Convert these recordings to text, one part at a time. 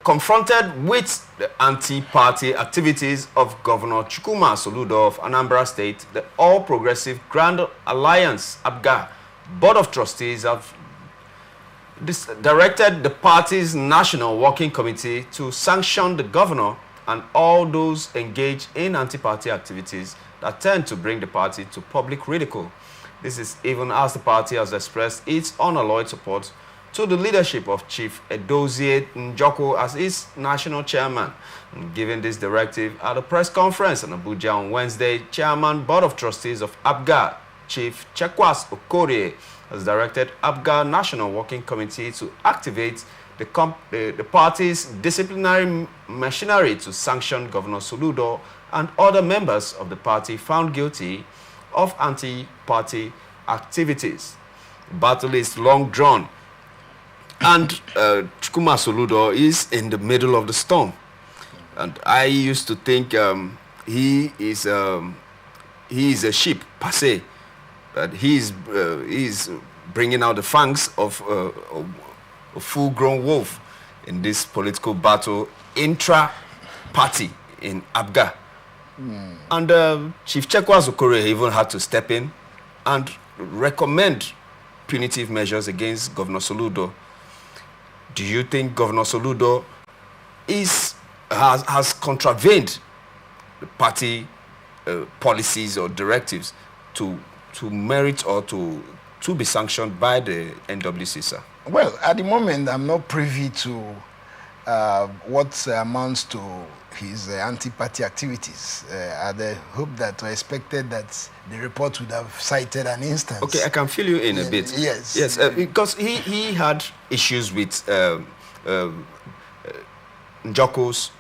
confronted with the anti-party activities of Governor Chukwuma Soludo of Anambra State, the All Progressive Grand Alliance APGA Board of Trustees have directed the party's National Working Committee to sanction the governor and all those engaged in anti-party activities that tend to bring the party to public ridicule. This is even as the party has expressed its unalloyed support to the leadership of Chief Edozie Njoku as its national chairman. And given this directive at a press conference in Abuja on Wednesday, Chairman Board of Trustees of APGA, Chief Chukwuma Soludo, has directed APGA National Working Committee to activate the party's disciplinary machinery to sanction Governor Soludo and other members of the party found guilty of anti-party activities. The battle is long drawn, and Chukwuma Soludo is in the middle of the storm. And I used to think he is a sheep per se, but he is bringing out the fangs of a full-grown wolf in this political battle intra-party in APGA. And Chief Chukwuma Soludo even had to step in and recommend punitive measures against Governor Soludo. Do you think Governor Soludo has contravened the party policies or directives to merit or to be sanctioned by the NWC, sir? Well, at the moment, I'm not privy to what amounts to his anti-party activities. I hope that I expected that the report would have cited an instance. Okay, I can fill you in a bit. Yes. Yes, because he had issues with Njoku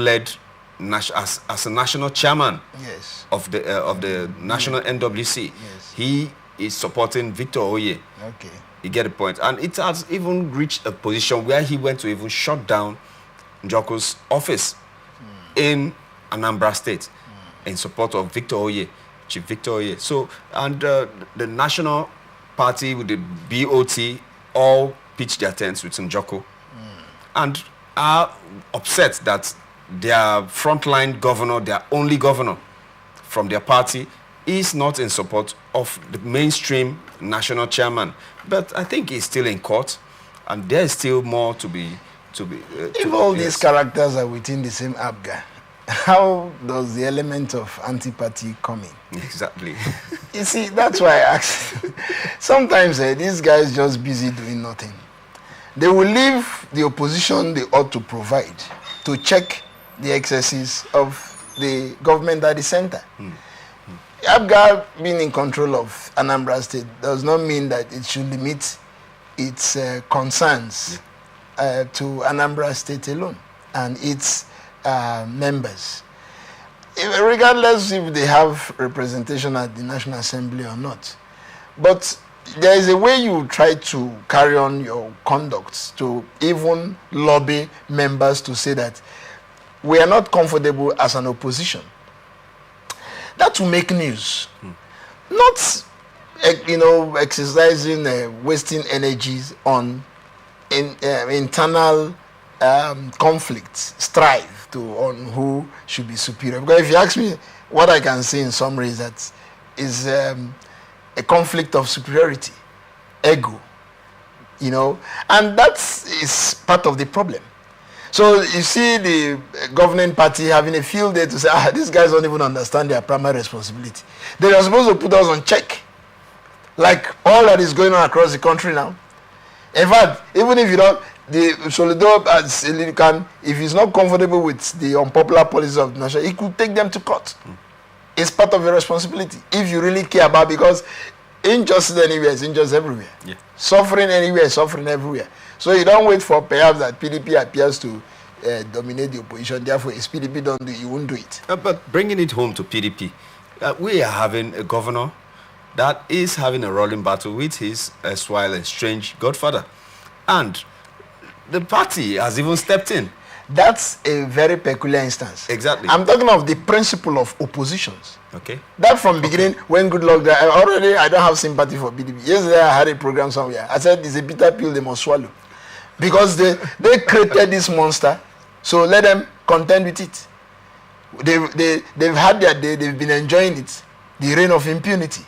led as a national chairman, yes, of the national NWC. Yes. He is supporting Victor Oye. Okay. You get the point. And it has even reached a position where he went to even shut down Njoku's office in Anambra State in support of Victor Oye, Chief Victor Oye. So, and the National Party with the BOT all pitched their tents with Njoku and are upset that their frontline governor, their only governor from their party, is not in support of the mainstream national chairman. But I think he's still in court, and there is still more to be. If all these characters are within the same APGA, how does the element of anti-party come in? Exactly. You see, that's why I ask. Sometimes these guys just busy doing nothing. They will leave the opposition they ought to provide to check the excesses of the government at the center. APGA being in control of Anambra State does not mean that it should limit its concerns to Anambra State alone and its members. Regardless if they have representation at the National Assembly or not. But there is a way you try to carry on your conduct to even lobby members to say that we are not comfortable as an opposition. That will make news. Not, exercising, wasting energies on internal conflicts, strife on who should be superior. Because if you ask me, what I can say in summary is that is a conflict of superiority, ego, and that is part of the problem. So you see the governing party having a field day to say, these guys don't even understand their primary responsibility. They are supposed to put us on check, like all that is going on across the country now. In fact, even if you don't, the Soludo, if he's not comfortable with the unpopular policies of the nation, he could take them to court. It's part of your responsibility if you really care about, because injustice anywhere is injustice everywhere. Yeah. Suffering anywhere is suffering everywhere. So you don't wait for perhaps that PDP appears to dominate the opposition. Therefore, if PDP don't do it, you won't do it. But bringing it home to PDP, we are having a governor that is having a rolling battle with his erstwhile estranged godfather. And the party has even stepped in. That's a very peculiar instance. Exactly. I'm talking of the principle of oppositions. Okay. That from beginning, when good luck, I don't have sympathy for PDP. Yesterday I had a program somewhere. I said it's a bitter pill they must swallow. because they created this monster, so let them contend with it. They've had their day, they've been enjoying it, the reign of impunity.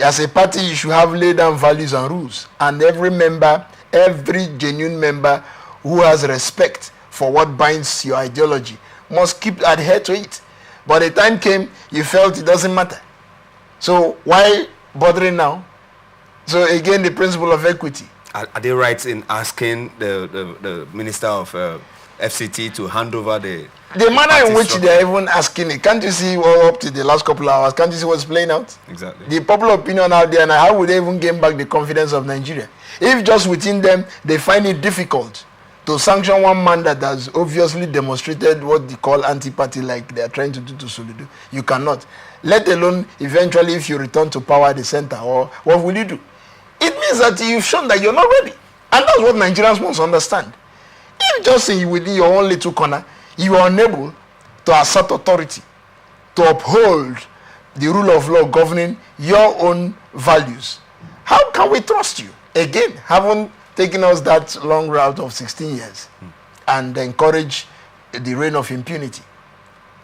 As a party, you should have laid down values and rules, and every member, every genuine member who has respect for what binds your ideology must adhere to it. But the time came, you felt it doesn't matter. So why bothering now? So again, the principle of equity. Are they right in asking the Minister of FCT to hand over the manner in which they are even asking it? Can't you see up to the last couple of hours? Can't you see what's playing out? Exactly. The popular opinion out there, and how would they even gain back the confidence of Nigeria? If just within them, they find it difficult to sanction one man that has obviously demonstrated what they call anti-party, like they are trying to do to Soludo, you cannot. Let alone eventually if you return to power at the center, or what will you do? It means that you've shown that you're not ready. And that's what Nigerians must understand. If just within your own little corner, you are unable to assert authority, to uphold the rule of law governing your own values, how can we trust you? Again, haven't taken us that long route of 16 years and encourage the reign of impunity,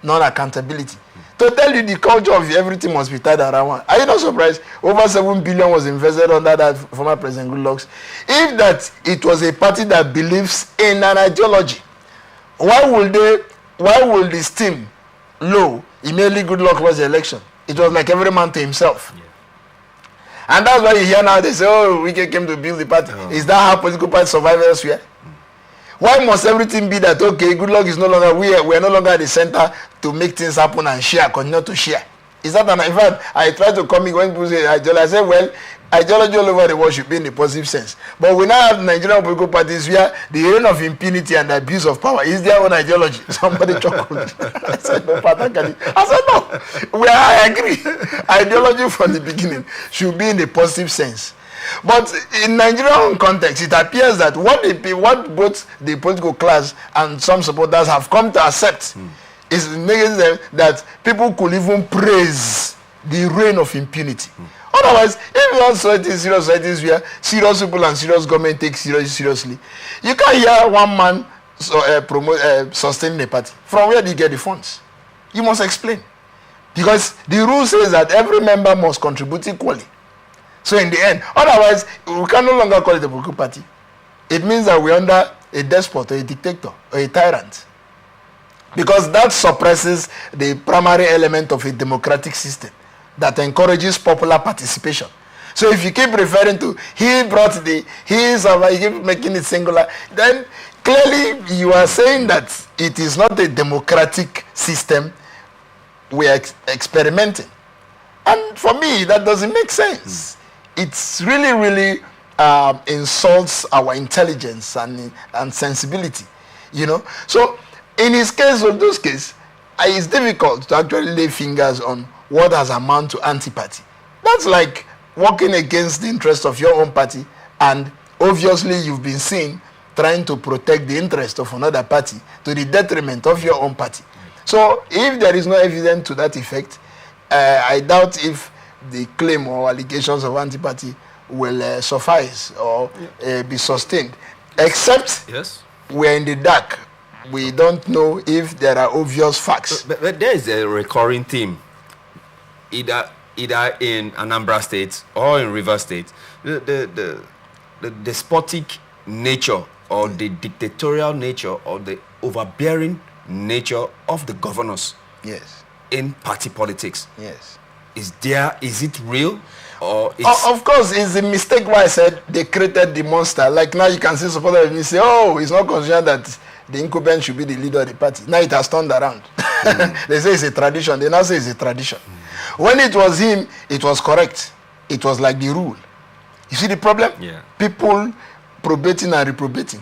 non-accountability. To tell you the culture of everything must be tied around one. Are you not surprised? Over 7 billion was invested under that former President Goodluck's. If that it was a party that believes in an ideology, why will the steam low immediately Goodluck lost the election? It was like every man to himself. Yeah. And that's why you hear now they say, oh, we came to build the party. Oh. Is that how political parties survive elsewhere? Why must everything be that, okay, Goodluck is no longer, we are no longer at the center to make things happen and share, continue to share? Is that in fact, I try to come in when people say ideology, I say, well, ideology all over the world should be in the positive sense. But we now have Nigerian political parties where the reign of impunity and abuse of power is their own ideology. Somebody chuckled. I said, no, I agree. Ideology from the beginning should be in the positive sense. But in Nigerian context, it appears that what both the political class and some supporters have come to accept is that people could even praise the reign of impunity. Otherwise, if you also it is serious societies where serious people and serious government take seriously, you can't hear one man sustaining a party. From where do you get the funds? You must explain. Because the rule says that every member must contribute equally. So in the end, otherwise, we can no longer call it a political party. It means that we're under a despot or a dictator or a tyrant. Because that suppresses the primary element of a democratic system that encourages popular participation. So if you keep referring to, he brought you keep making it singular, then clearly you are saying that it is not a democratic system we are experimenting. And for me, that doesn't make sense. It's really insults our intelligence and sensibility, you know. So in his case of those cases, it's difficult to actually lay fingers on what has amounted to anti-party. That's like working against the interest of your own party, and obviously you've been seen trying to protect the interest of another party to the detriment of your own party. So if there is no evidence to that effect, I doubt if the claim or allegations of anti-party will suffice or be sustained. Except we're in the dark. We don't know if there are obvious facts. But there is a recurring theme, either in Anambra State or in River State. The despotic nature or the dictatorial nature or the overbearing nature of the governors in party politics. Is it real? Or of course, it's a mistake why I said they created the monster. Like now you can see supporters of me say, oh, it's not concerned that the incumbent should be the leader of the party. Now it has turned around. They say it's a tradition. They now say it's a tradition. When it was him, it was correct. It was like the rule. You see the problem? People probating and reprobating.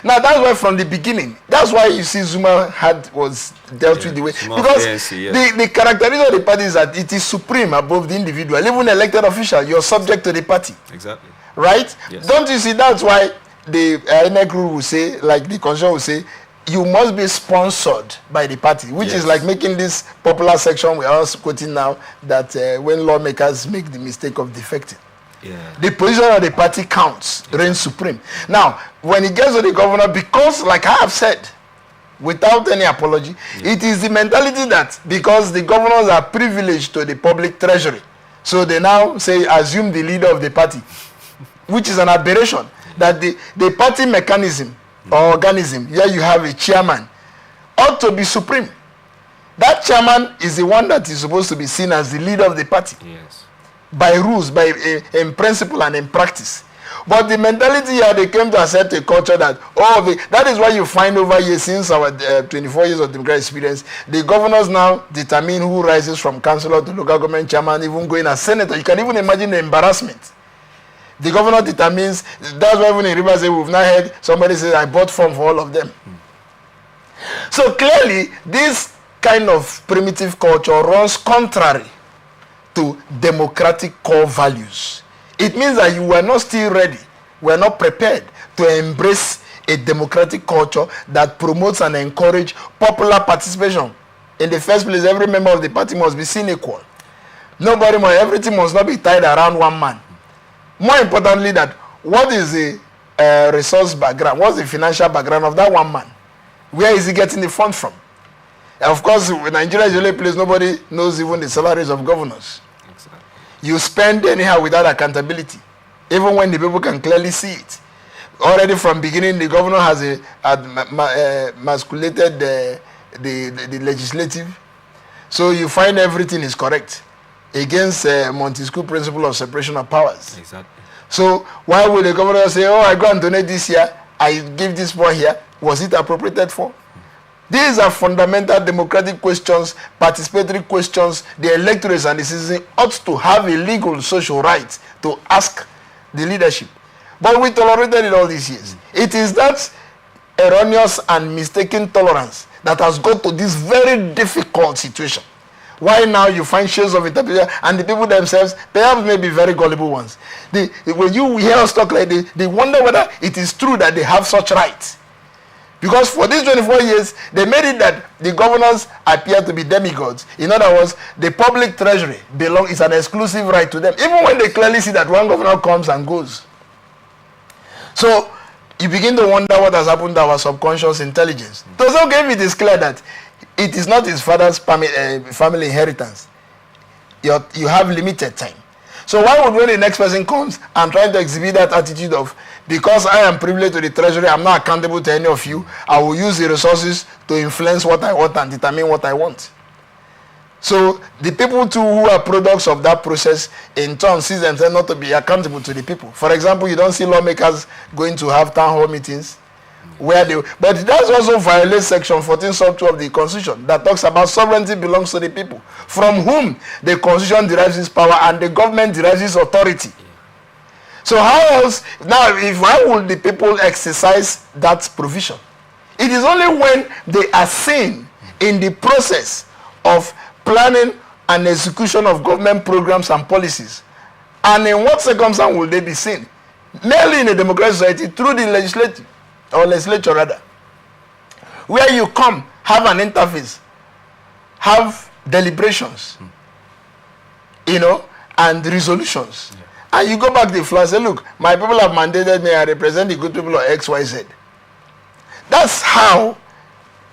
Now that's why from the beginning, that's why you see Zuma was dealt with the way. Because the characteristic of the party is that it is supreme above the individual. Even elected official, you're subject to the party. Exactly. Right? Don't you see? That's why the INEC rule will say, like the constitution will say, you must be sponsored by the party, which is like making this popular section we're also quoting now, that when lawmakers make the mistake of defecting. Yeah. The position of the party counts, reigns supreme. Now, when it gets to the governor, because, like I have said, without any apology, it is the mentality that because the governors are privileged to the public treasury, so they now say, assume the leader of the party, which is an aberration, that the party mechanism or organism, here you have a chairman, ought to be supreme. That chairman is the one that is supposed to be seen as the leader of the party. Yes. By rules, in principle and in practice. But the mentality here, they came to accept a culture that, that is why you find over years, since our 24 years of democratic experience, the governors now determine who rises from councillor to local government chairman, even going as senator. You can even imagine the embarrassment. The governor determines, that's why even in Rivers, we've now heard somebody say, I bought form for all of them. So clearly, this kind of primitive culture runs contrary to democratic core values. It means that you were not still ready, were not prepared to embrace a democratic culture that promotes and encourages popular participation. In the first place, every member of the party must be seen equal. Everything must not be tied around one man. More importantly, that what is the resource background, what's the financial background of that one man? Where is he getting the funds from? Of course, Nigeria is the only place nobody knows even the salaries of governors. Exactly. You spend anyhow without accountability, even when the people can clearly see it. Already from beginning, the governor has masculated the legislative. So you find everything is correct against Montesquieu principle of separation of powers. Exactly. So why would the governor say, I go and donate this here, I give this one here? Was it appropriated for? These are fundamental democratic questions, participatory questions. The electors and the citizens ought to have a legal social right to ask the leadership. But we tolerated it all these years. It is that erroneous and mistaken tolerance that has got to this very difficult situation. Why now you find shades of interpretation, and the people themselves perhaps may be very gullible ones. When you hear us talk like this, they wonder whether it is true that they have such rights. Because for these 24 years, they made it that the governors appear to be demigods. In other words, the public treasury is an exclusive right to them, even when they clearly see that one governor comes and goes. So you begin to wonder what has happened to our subconscious intelligence. So if it is clear that it is not his father's family inheritance, you have limited time. So why would when the next person comes and try to exhibit that attitude of, because I am privileged to the treasury, I'm not accountable to any of you, I will use the resources to influence what I want and determine what I want. So the people too who are products of that process in turn see themselves not to be accountable to the people. For example, you don't see lawmakers going to have town hall meetings where but that also violates section 14 sub 2 of the Constitution that talks about sovereignty belongs to the people, from whom the Constitution derives its power and the government derives its authority. So how else, now, how will the people exercise that provision? It is only when they are seen in the process of planning and execution of government programs and policies. And in what circumstance will they be seen? Merely in a democratic society through the legislature rather, where you come, have an interface, have deliberations, and resolutions. Yeah. And you go back to the floor and say, look, my people have mandated me, I represent the good people of XYZ. That's how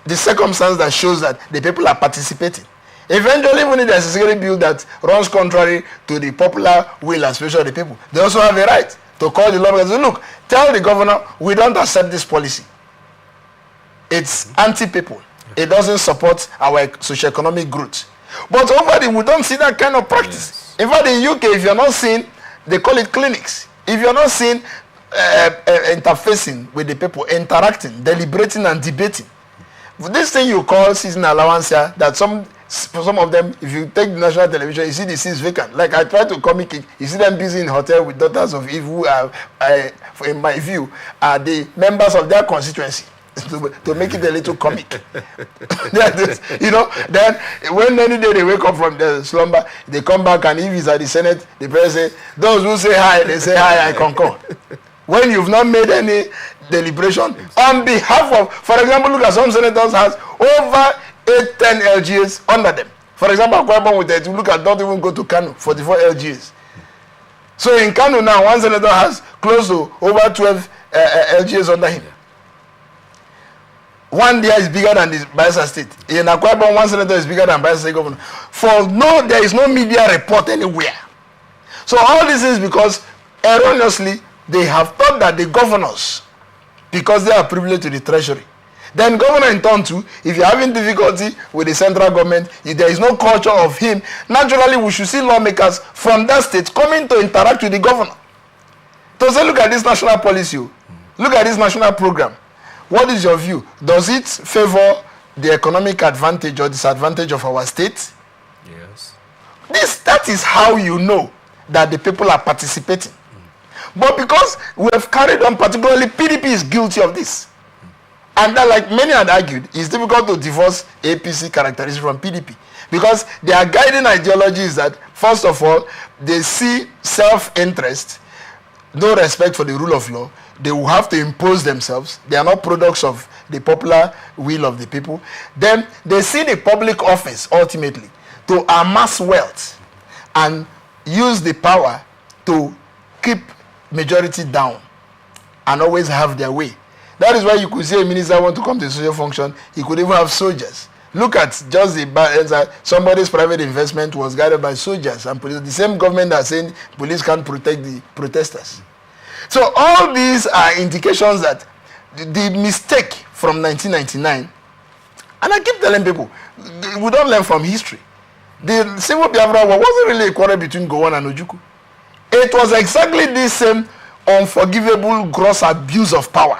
the circumstance that shows that the people are participating. Eventually, even if there's a security bill that runs contrary to the popular will and aspiration of the people, they also have a right to call the lawmakers and say, look, tell the governor, we don't accept this policy. It's anti-people. It doesn't support our socioeconomic growth. But over there, we don't see that kind of practice. Yes. In fact, in UK, if you're not seeing, they call it clinics. If you're not seeing interfacing with the people, interacting, deliberating and debating, this thing you call season allowance here, that for some of them, if you take the national television, you see the seats vacant. Like I try to comic it, you see them busy in hotel with daughters of Eve who are, in my view, are the members of their constituency. To make it a little comic. Then when any day they wake up from the slumber, they come back, and if it's at the Senate, the president say, those who say hi, they say hi, I concur. When you've not made any deliberation on behalf of, for example, look at some senators has over 8-10 LGAs under them. For example, with that, you look at, don't even go to Kano, 44 LGAs. So in Kano now, one senator has close to over 12 LGAs under him. One there is bigger than the Bayelsa State. In Akwa Ibom, one senator is bigger than Bayelsa State governor. There is no media report anywhere. So all this is because erroneously they have thought that the governors, because they are privileged to the treasury, then governor in turn too, if you're having difficulty with the central government, if there is no culture of him, naturally we should see lawmakers from that state coming to interact with the governor. To say, look at this national policy, look at this national program. What is your view? Does it favor the economic advantage or disadvantage of our state? Yes. That is how you know that the people are participating. But because we have carried on, particularly PDP is guilty of this. And that, like many had argued, it's difficult to divorce APC characteristics from PDP. Because their guiding ideology is that, first of all, they see self-interest, no respect for the rule of law. They will have to impose themselves. They are not products of the popular will of the people. Then they see the public office, ultimately, to amass wealth and use the power to keep majority down and always have their way. That is why you could see a minister want to come to a social function. He could even have soldiers. Look at just somebody's private investment was guided by soldiers and police. The same government that's saying police can't protect the protesters. So all these are indications that the mistake from 1999, and I keep telling people, we don't learn from history. The Civil Biafra War wasn't really a quarrel between Gowon and Ojukwu. It was exactly the same unforgivable gross abuse of power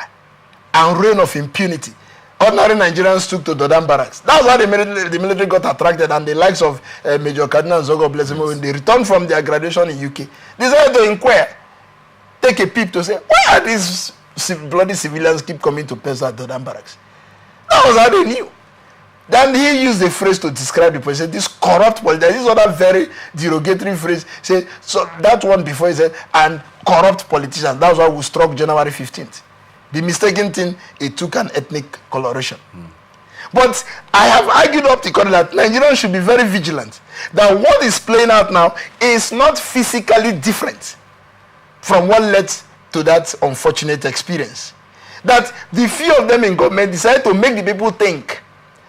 and reign of impunity. Ordinary Nigerians took to Dodan barracks. That's how the military got attracted, and the likes of Major Cardinal Zogo bless him, when they returned from their graduation in UK, they decided to inquire, take a peep to say, why are these bloody civilians keep coming to Pesa at Dodan barracks? That was how they knew. Then he used the phrase to describe the person, this corrupt politician. This other very derogatory phrase. Say, so that one before he said, and corrupt politicians. That's why we struck January 15th. The mistaken thing, it took an ethnic coloration. But I have argued up to that Nigerians should be very vigilant. That what is playing out now is not physically different from what led to that unfortunate experience. That the few of them in government decided to make the people think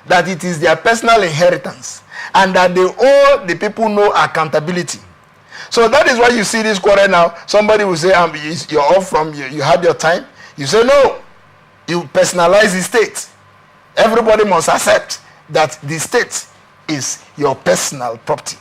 that it is their personal inheritance and that they owe the people no accountability. So that is why you see this quarrel now. Somebody will say, you're off from, you had your time. You say, no, you personalize the state. Everybody must accept that the state is your personal property.